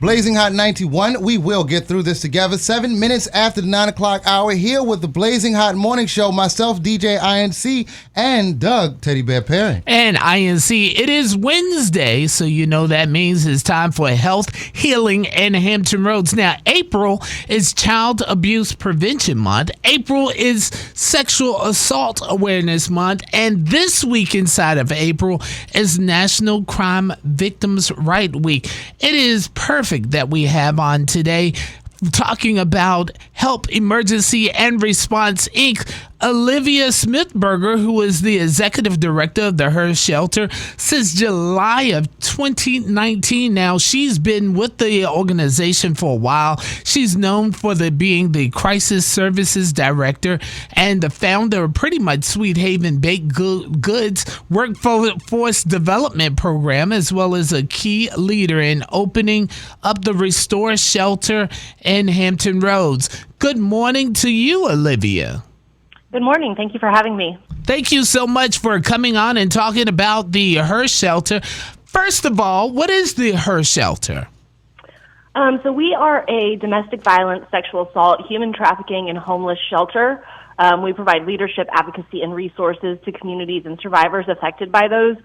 Blazing Hot 91, we will get through this together. 7 minutes after the 9 o'clock hour, here with the Blazing Hot Morning Show, myself, DJ INC, and Doug Teddy Bear Perry. And INC, it is Wednesday, so you know that means it's time for health, healing, and Hampton Roads. Now, April is Child Abuse Prevention Month. April is Sexual Assault Awareness Month. And this week inside of April is National Crime Victims' Right Week. It is perfect that we have on today talking about Help Emergency and Response Inc. Olivia Smithberger, who is the executive director of the H.E.R shelter since July of 2019. Now, she's been with the organization for a while. She's known for being the crisis services director and the founder of pretty much Sweet Haven Baked Goods workforce development program, as well as a key leader in opening up the Restore shelter in Hampton Roads. Good morning to you, Olivia. Good morning. Thank you for having me. Thank you so much for coming on and talking about the H.E.R shelter. First of all, what is the H.E.R shelter? So we are a domestic violence, sexual assault, human trafficking, and homeless shelter. We provide leadership, advocacy, and resources to communities and survivors affected by those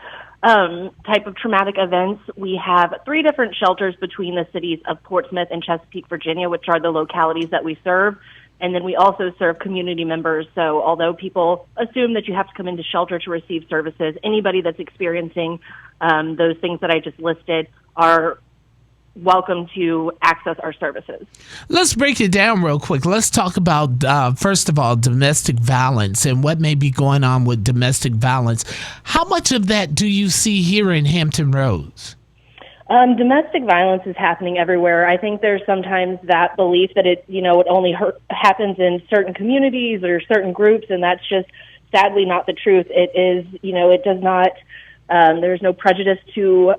type of traumatic events. We have 3 different shelters between the cities of Portsmouth and Chesapeake, Virginia, which are the localities that we serve. And then we also serve community members. So although people assume that you have to come into shelter to receive services, anybody that's experiencing those things that I just listed are welcome to access our services. Let's break it down real quick. Let's talk about, first of all, domestic violence and what may be going on with domestic violence. How much of that do you see here in Hampton Roads? Domestic violence is happening everywhere. I think there's sometimes that belief that it only happens in certain communities or certain groups, and that's just sadly not the truth. It is, it does not, there's no prejudice to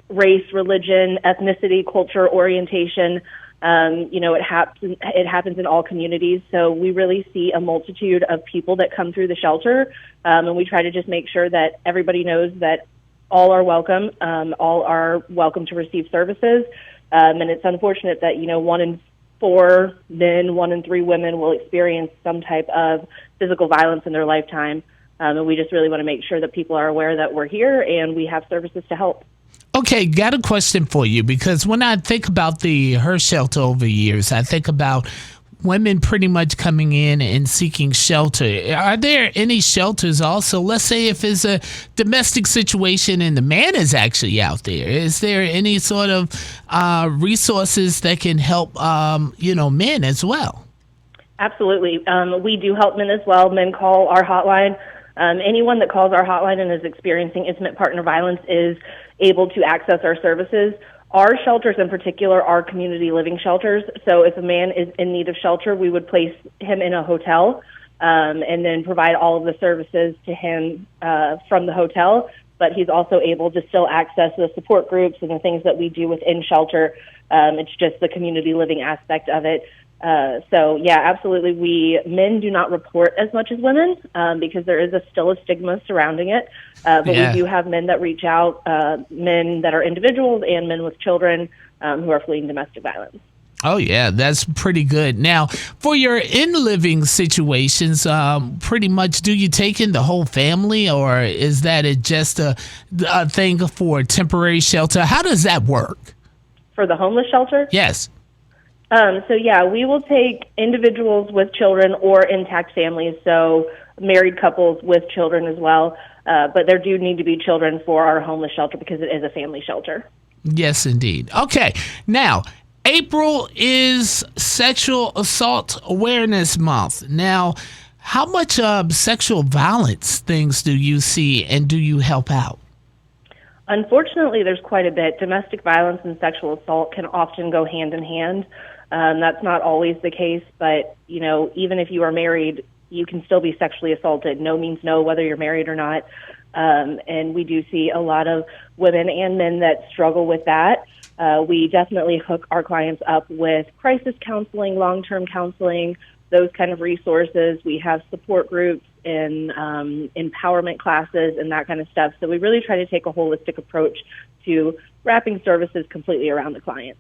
race, religion, ethnicity, culture, orientation. It happens in all communities. So we really see a multitude of people that come through the shelter, and we try to just make sure that everybody knows that all are welcome. All are welcome to receive services. And it's unfortunate that, 1 in 4 men, 1 in 3 women will experience some type of physical violence in their lifetime. And we just really want to make sure that people are aware that we're here and we have services to help. Okay, got a question for you, because when I think about the H.E.R shelter over the years, I think about women pretty much coming in and seeking shelter. Are there any shelters also? Let's say if it's a domestic situation and the man is actually out there, is there any sort of resources that can help, men as well? Absolutely. We do help men as well. Men call our hotline. Anyone that calls our hotline and is experiencing intimate partner violence is able to access our services. Our shelters in particular are community living shelters. So if a man is in need of shelter, we would place him in a hotel and then provide all of the services to him from the hotel. But he's also able to still access the support groups and the things that we do within shelter. It's just the community living aspect of it. So yeah, absolutely. Men do not report as much as women because there is still a stigma surrounding it. But we do have men that reach out, men that are individuals and men with children who are fleeing domestic violence. Oh, yeah, that's pretty good. Now, for your in-living situations, pretty much do you take in the whole family, or is that just a thing for temporary shelter? How does that work? For the homeless shelter? Yes. We will take individuals with children or intact families, so married couples with children as well. But there do need to be children for our homeless shelter because it is a family shelter. Yes, indeed. Okay. Now, April is Sexual Assault Awareness Month. Now, how much sexual violence things do you see and do you help out? Unfortunately, there's quite a bit. Domestic violence and sexual assault can often go hand in hand. That's not always the case, but, even if you are married, you can still be sexually assaulted. No means no, whether you're married or not. And we do see a lot of women and men that struggle with that. We definitely hook our clients up with crisis counseling, long-term counseling, those kind of resources. We have support groups and empowerment classes and that kind of stuff. So we really try to take a holistic approach to wrapping services completely around the client.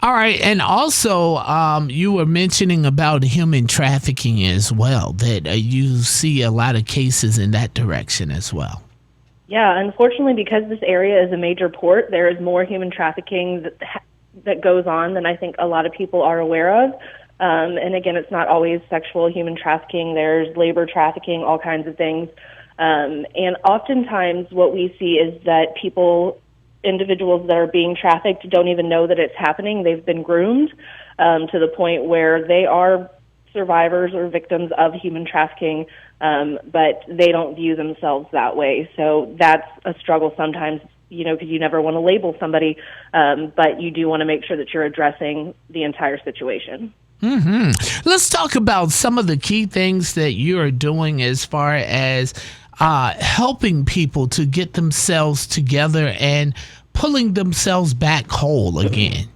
All right. And also, you were mentioning about human trafficking as well, that you see a lot of cases in that direction as well. Yeah, unfortunately, because this area is a major port, there is more human trafficking that goes on than I think a lot of people are aware of. And again, it's not always sexual human trafficking. There's labor trafficking, all kinds of things. And oftentimes what we see is that individuals that are being trafficked don't even know that it's happening. They've been groomed to the point where they are survivors or victims of human trafficking, but they don't view themselves that way. So that's a struggle sometimes, because you never want to label somebody, but you do want to make sure that you're addressing the entire situation. Mm-hmm. Let's talk about some of the key things that you're doing as far as helping people to get themselves together and pulling themselves back whole again.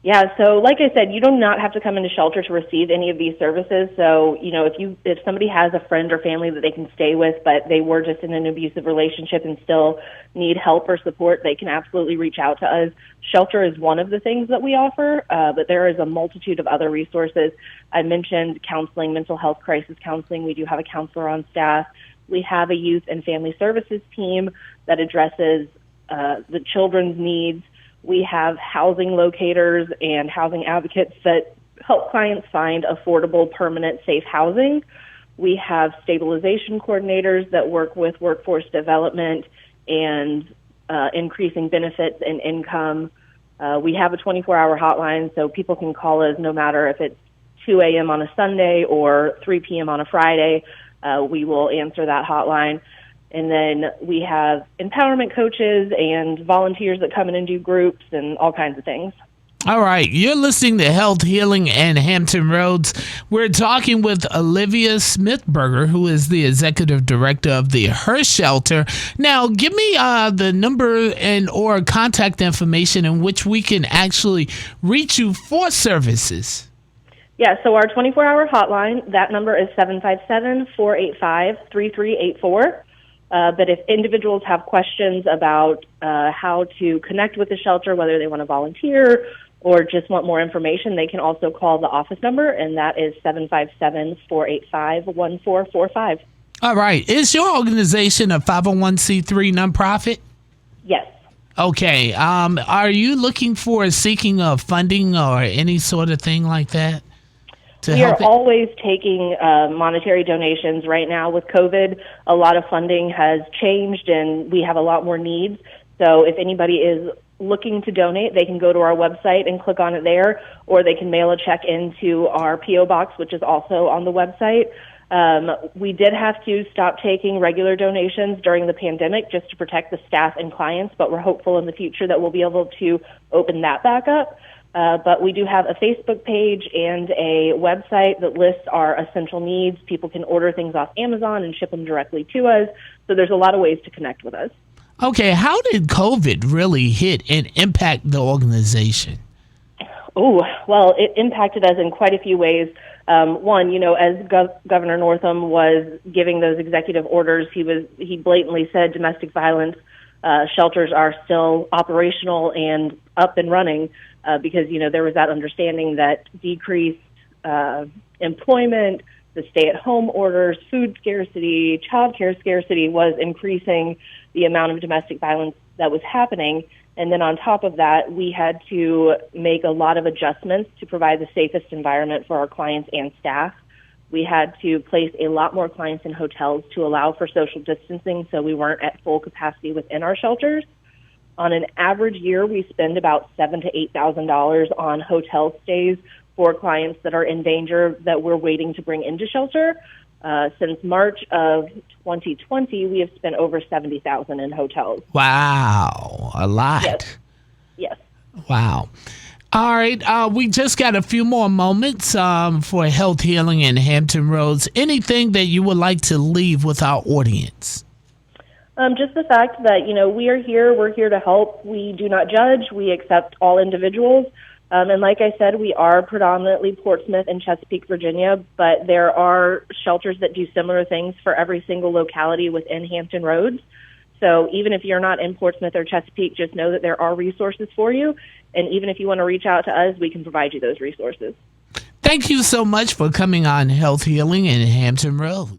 Yeah, so like I said, you do not have to come into shelter to receive any of these services. So, if somebody has a friend or family that they can stay with, but they were just in an abusive relationship and still need help or support, they can absolutely reach out to us. Shelter is one of the things that we offer, but there is a multitude of other resources. I mentioned counseling, mental health crisis counseling. We do have a counselor on staff. We have a youth and family services team that addresses the children's needs. We have housing locators and housing advocates that help clients find affordable, permanent, safe housing. We have stabilization coordinators that work with workforce development and increasing benefits and income. We have a 24-hour hotline, so people can call us no matter if it's 2 a.m. on a Sunday or 3 p.m. on a Friday. We will answer that hotline. And then we have empowerment coaches and volunteers that come in and do groups and all kinds of things. All right. You're listening to Health, Healing, and Hampton Roads. We're talking with Olivia Smithberger, who is the executive director of the H.E.R shelter. Now, give me the number or contact information in which we can actually reach you for services. Yeah, so our 24-hour hotline, that number is 757-485-3384. But if individuals have questions about how to connect with the shelter, whether they want to volunteer or just want more information, they can also call the office number, and that is 757-485-1445. All right. Is your organization a 501c3 nonprofit? Yes. Okay. Are you looking for seeking funding or any sort of thing like that? We are always taking monetary donations. Right now with COVID, a lot of funding has changed and we have a lot more needs. So if anybody is looking to donate, they can go to our website and click on it there, or they can mail a check into our P.O. box, which is also on the website. We did have to stop taking regular donations during the pandemic just to protect the staff and clients, but we're hopeful in the future that we'll be able to open that back up. But we do have a Facebook page and a website that lists our essential needs. People can order things off Amazon and ship them directly to us. So there's a lot of ways to connect with us. Okay, how did COVID really hit and impact the organization? Oh, well, it impacted us in quite a few ways. One, as Governor Northam was giving those executive orders, he blatantly said domestic violence shelters are still operational and up and running. Because, there was that understanding that decreased employment, the stay-at-home orders, food scarcity, childcare scarcity was increasing the amount of domestic violence that was happening. And then on top of that, we had to make a lot of adjustments to provide the safest environment for our clients and staff. We had to place a lot more clients in hotels to allow for social distancing, so we weren't at full capacity within our shelters. On an average year, we spend about $7,000 to $8,000 on hotel stays for clients that are in danger that we're waiting to bring into shelter. Since March of 2020, we have spent over $70,000 in hotels. Wow, a lot. Yes. Wow. All right, we just got a few more moments for Health, Healing, and Hampton Roads. Anything that you would like to leave with our audience? Just the fact that, we are here, we're here to help. We do not judge. We accept all individuals. And like I said, we are predominantly Portsmouth and Chesapeake, Virginia, but there are shelters that do similar things for every single locality within Hampton Roads. So even if you're not in Portsmouth or Chesapeake, just know that there are resources for you. And even if you want to reach out to us, we can provide you those resources. Thank you so much for coming on Health Healing in Hampton Roads.